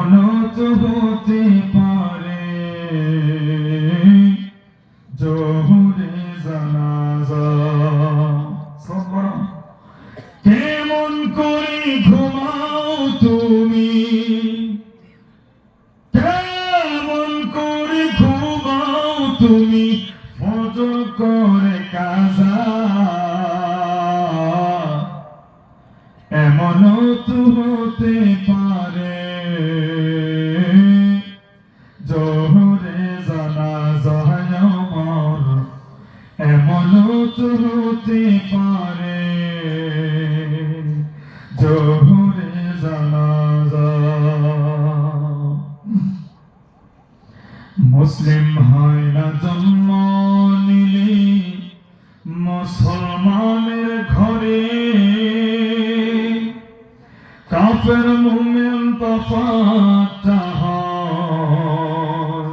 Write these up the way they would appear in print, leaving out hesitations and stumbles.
এমনও তো হতে পারে জোহরে জানাজা। কেমন করে ঘুমাও তুমি, কেমন করে ঘুমাও তুমি, ফজর করে কাজা। এমনও তো হতে পারে জোহরে জানাজা আমার, এমনও তো হতে পারে জোহরে জানাজা। মুসলিম হয় না জন্ম নিলে মুসলমানের ঘরে, কাফের মুমিন তফাৎটা হয়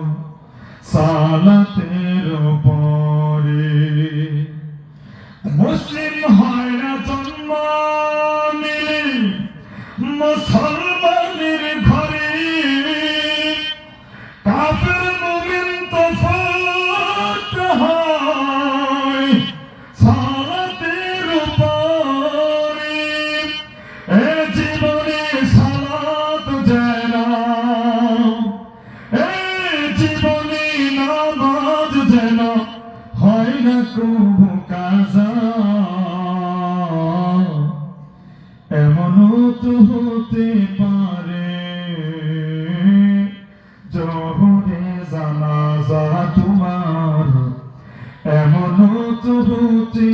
সালাতের উপরে। মুসলিম হয় না জন্ম নিলে মুসলমানের ঘরে, কাফের মুমিন তফাৎটা হয় সালাতের উপরে। এ জীবনে সালাত যায় না, এ জীবনে নামাজ যেন হয় না কবু কাজা। এমনও তো হতে পারে জোহরে জানাজা তোমার, এমনও তো হতে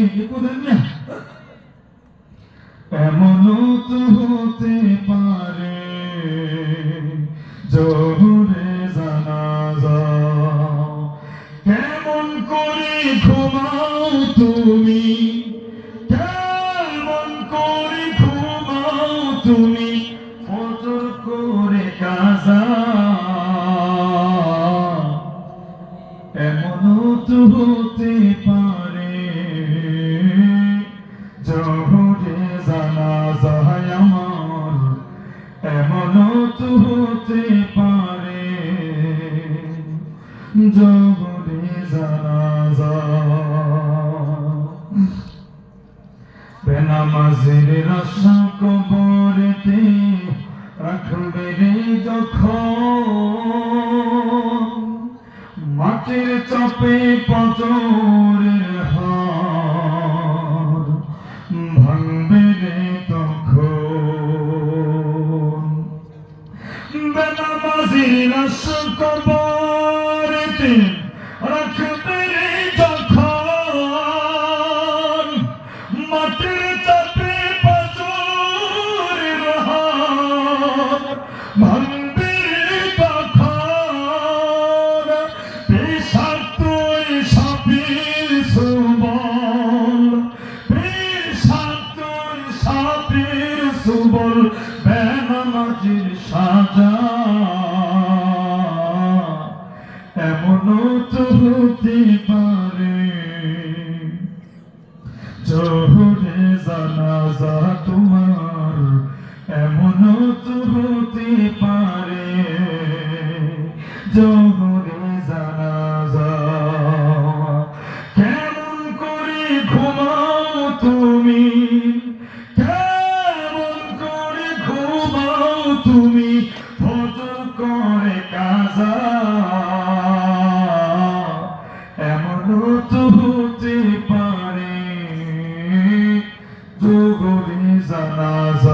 এমনও তো হতে পারে জোহরে জানাজা। কেমন করে ঘুমাও তুমি, কেমন করে ঘুমাও তুমি, ফজর করে কাজা। এমনও তো হতে পারে জোহরে জানাজা আমার, এমনও তো হতে পারে জোহরে জানাজা। বেনামাজির রাশা কবরেতে রাখবে রে যখন, মাটির চাপে পাথরের হাড় ভাঙবে রে তখন। বেনামাজির রাশা কবরেতে রাখবে রে যখন, মাটির চাপে পাথরের হাড় ভাঙবে রে তখন। বিষাক্ত সাপের সুবল, বিষাক্ত সাপের সুবল, বেনামাজির সাজা। এমনও তো হতে পারে জোহরে জানাজা তোমার, এমনও তো হতে পারে জোহরে জানাজা। কেমন করে ঘুমাও তুমি, কেমন করে ঘুমাও তুমি, ফজর করে কাজা। এমনও তো হতে পারে জোহরে জানাজা।